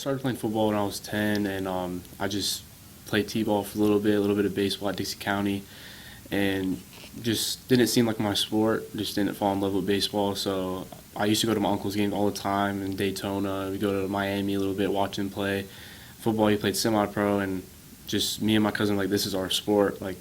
started playing football when I was 10, and I just played t-ball for a little bit of baseball at Dixie County, and just didn't seem like my sport. Just didn't fall in love with baseball. So I used to go to my uncle's games all the time in Daytona. We go to Miami a little bit, watch him play football. He played semi-pro, and just me and my cousin, like, this is our sport. Like,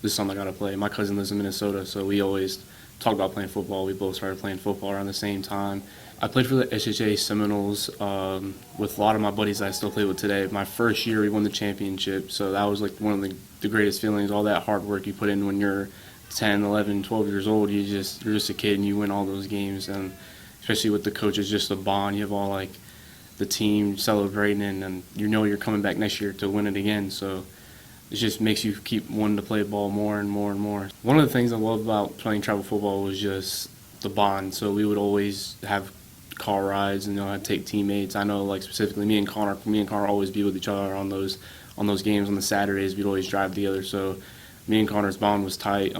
this is something I gotta play. My cousin lives in Minnesota, so we always talked about playing football. We both started playing football around the same time. I played for the SHA Seminoles with a lot of my buddies that I still play with today. My first year, we won the championship, so that was like one of the greatest feelings. All that hard work you put in when you're 10, 11, 12 years old, you're just a kid and you win all those games. And especially with the coaches, just a bond. You have all like the team celebrating, and you know you're coming back next year to win it again. So it just makes you keep wanting to play ball more and more and more. One of the things I loved about playing travel football was just the bond. So we would always have car rides, and I'd take teammates. I know, like, specifically me and Connor always be with each other on those games on the Saturdays. We'd always drive together. So me and Connor's bond was tight.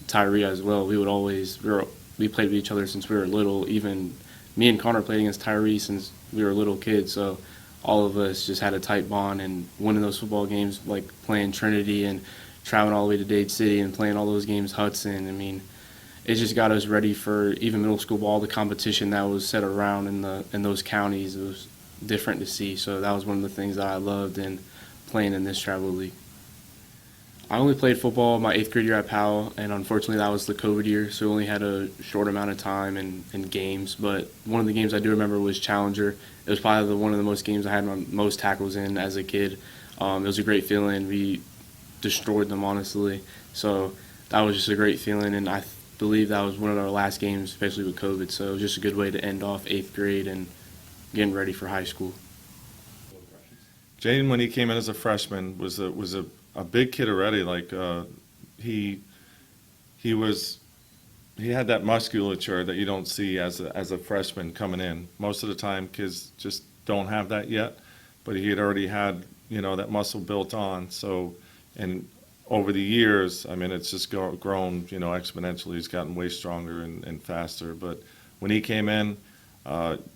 Tyree as well. We played with each other since we were little. Even me and Connor played against Tyree since we were little kids. So all of us just had a tight bond, and winning those football games, like playing Trinity and traveling all the way to Dade City and playing all those games Hudson. I mean, it just got us ready for even middle school ball. The competition that was set around in those counties, it was different to see. So that was one of the things that I loved in playing in this travel league. I only played football my 8th grade year at Powell, and unfortunately that was the COVID year, so we only had a short amount of time in games. But one of the games I do remember was Challenger. It was probably one of the most games I had my most tackles in as a kid. It was a great feeling. We destroyed them, honestly. So that was just a great feeling, and I believe that was one of our last games, especially with COVID. So it was just a good way to end off 8th grade and getting ready for high school. Jadon, when he came in as a freshman, was a big kid already. Like he had that musculature that you don't see as a freshman coming in. Most of the time, kids just don't have that yet. But he had already had that muscle built on. So, and over the years, I mean, it's just grown exponentially. He's gotten way stronger and faster. But when he came in,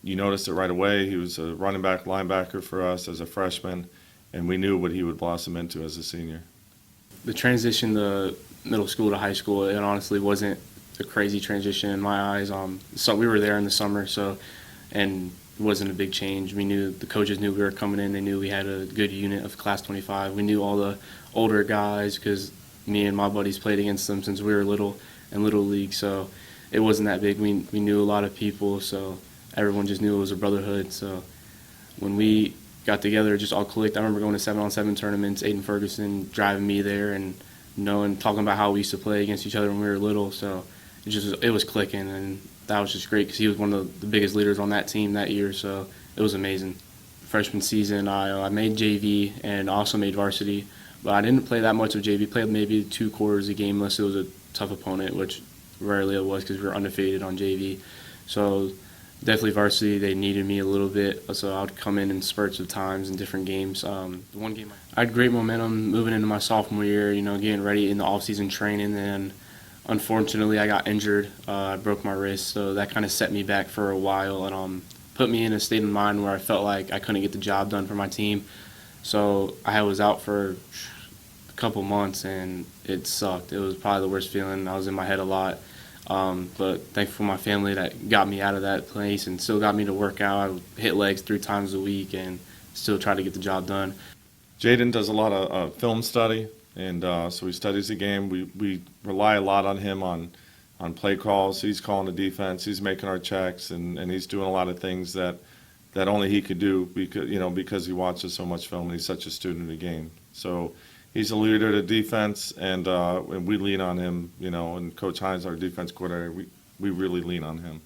you noticed it right away. He was a running back, linebacker for us as a freshman, and we knew what he would blossom into as a senior. The transition to middle school to high school, it honestly wasn't a crazy transition in my eyes. So we were there in the summer, and it wasn't a big change. The coaches knew we were coming in. They knew we had a good unit of Class 25. We knew all the older guys because me and my buddies played against them since we were little in Little League. So it wasn't that big. We knew a lot of people, so everyone just knew it was a brotherhood. So when we got together, just all clicked. I remember going to 7-on-7 tournaments, Aiden Ferguson driving me there, and talking about how we used to play against each other when we were little. So it was clicking, and that was just great because he was one of the biggest leaders on that team that year. So it was amazing. Freshman season, I made JV and also made varsity, but I didn't play that much of JV. Played maybe 2 quarters a game unless it was a tough opponent, which rarely it was because we were undefeated on JV. So definitely varsity, they needed me a little bit, so I would come in spurts of times in different games. One game I had great momentum moving into my sophomore year, getting ready in the off-season training, and unfortunately I got injured. I broke my wrist, so that kind of set me back for a while and put me in a state of mind where I felt like I couldn't get the job done for my team. So I was out for a couple months, and it sucked. It was probably the worst feeling. I was in my head a lot. But thankful for my family that got me out of that place and still got me to work out. I would hit legs 3 times a week and still try to get the job done. Jadon does a lot of film study, and so he studies the game. We rely a lot on him on play calls. He's calling the defense. He's making our checks, and he's doing a lot of things that only he could do because he watches so much film and he's such a student of the game. So he's a leader to defense, and we lean on him, and Coach Hines, our defense coordinator, we really lean on him.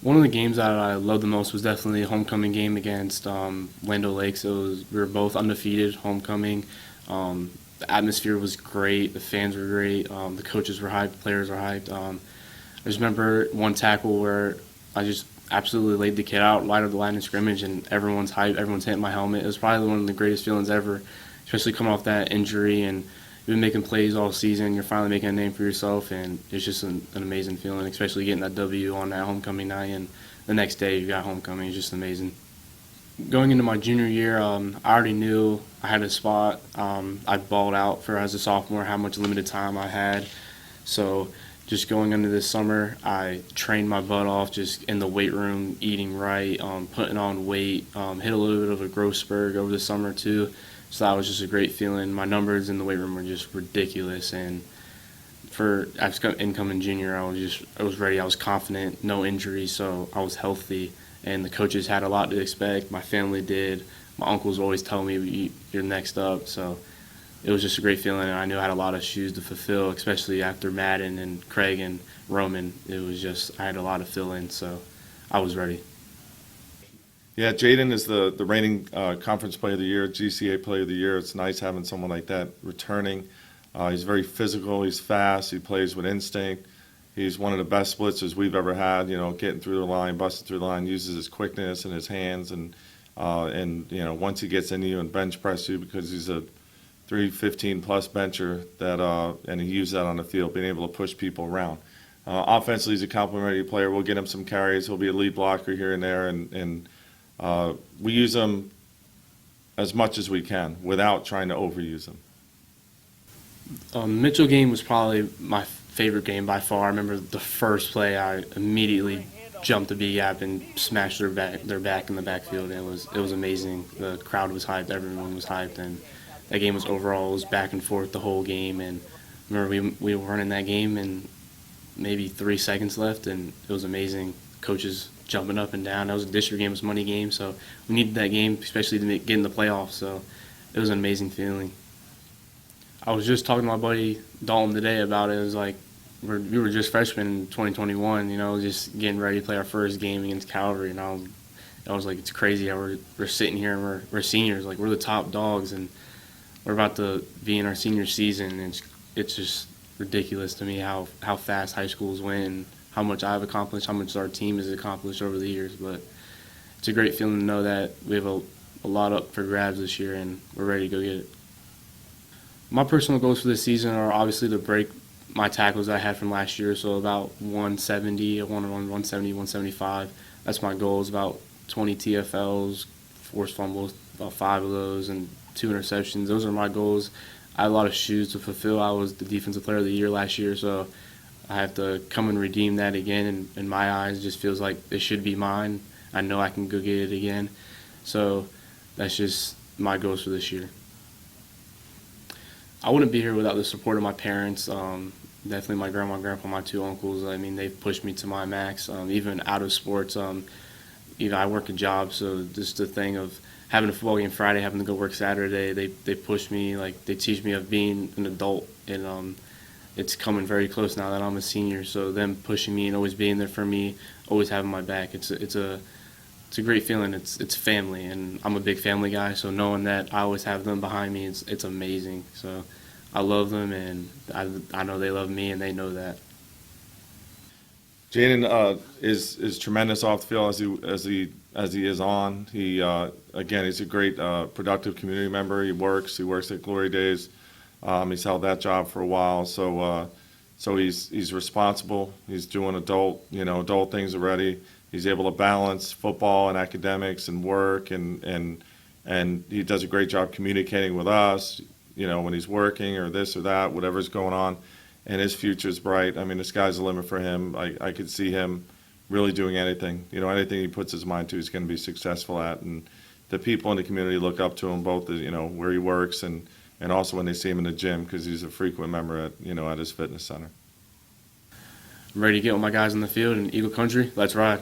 One of the games that I loved the most was definitely a homecoming game against Lando Lakes. We were both undefeated homecoming. The atmosphere was great. The fans were great. The coaches were hyped. The players were hyped. I just remember one tackle where I just absolutely laid the kid out right of the line of scrimmage, and everyone's hyped. Everyone's hitting my helmet. It was probably one of the greatest feelings ever, especially coming off that injury, and you've been making plays all season. You're finally making a name for yourself, and it's just an amazing feeling, especially getting that W on that homecoming night, and the next day you got homecoming. It's just amazing. Going into my junior year, I already knew I had a spot. I balled out for as a sophomore how much limited time I had. So just going into this summer, I trained my butt off just in the weight room, eating right, putting on weight, hit a little bit of a growth spurt over the summer too. So that was just a great feeling. My numbers in the weight room were just ridiculous, and for as incoming junior, I was ready. I was confident, no injuries, so I was healthy. And the coaches had a lot to expect. My family did. My uncles always tell me you're next up. So it was just a great feeling, and I knew I had a lot of shoes to fulfill, especially after Madden and Craig and Roman. It was just I had a lot to fill in, so I was ready. Yeah, Jadon is the reigning Conference Player of the Year, GCA Player of the Year. It's nice having someone like that returning. He's very physical. He's fast. He plays with instinct. He's one of the best blitzers we've ever had. Getting through the line, busting through the line, uses his quickness and his hands, and once he gets into you and bench press you, because he's a 315 plus bencher and he used that on the field, being able to push people around. Offensively, he's a complimentary player. We'll get him some carries. He'll be a lead blocker here and there, and we use him as much as we can without trying to overuse him. Mitchell game was probably my favorite game by far. I remember the first play, I immediately jumped the B gap and smashed their back in the backfield. It was amazing. The crowd was hyped, everyone was hyped, and that game was back and forth the whole game. And I remember we were running that game and maybe 3 seconds left, and it was amazing. Coaches jumping up and down. That was a district game, it was a money game, so we needed that game, especially to get in the playoffs. So it was an amazing feeling. I was just talking to my buddy Dalton today about it. It was like we were just freshmen in 2021, just getting ready to play our first game against Calvary, and I was like, it's crazy how we're sitting here and we're seniors, like we're the top dogs, and we're about to be in our senior season, and it's just ridiculous to me how fast high schools went, and how much I've accomplished, how much our team has accomplished over the years. But it's a great feeling to know that we have a lot up for grabs this year, and we're ready to go get it. My personal goals for this season are obviously to break my tackles I had from last year, so about 170, 170, 175. That's my goal, is about 20 TFLs, forced fumbles, about 5 of those, and 2 interceptions. Those are my goals. I have a lot of shoes to fulfill. I was the Defensive Player of the Year last year, so I have to come and redeem that again. And in my eyes, it just feels like it should be mine. I know I can go get it again. So that's just my goals for this year. I wouldn't be here without the support of my parents. Definitely my grandma and grandpa, my 2 uncles. I mean, they've pushed me to my max. Even out of sports, I work a job, so just the thing of having a football game Friday, having to go work Saturday, they push me, like they teach me of being an adult, and it's coming very close now that I'm a senior. So them pushing me and always being there for me, always having my back, it's a great feeling. It's family, and I'm a big family guy. So knowing that I always have them behind me, it's amazing. So I love them, and I know they love me, and they know that. Jadon is tremendous off the field as he is on. Again, he's a great productive community member. He works at Glory Days. He's held that job for a while, so he's responsible. He's doing adult things already. He's able to balance football and academics and work, and he does a great job communicating with us, when he's working or this or that, whatever's going on. And his future's bright. I mean, the sky's the limit for him. I could see him really doing anything. Anything he puts his mind to, he's going to be successful at. And the people in the community look up to him, both where he works and also when they see him in the gym, because he's a frequent member at his fitness center. I'm ready to get with my guys in the field in Eagle Country. Let's ride.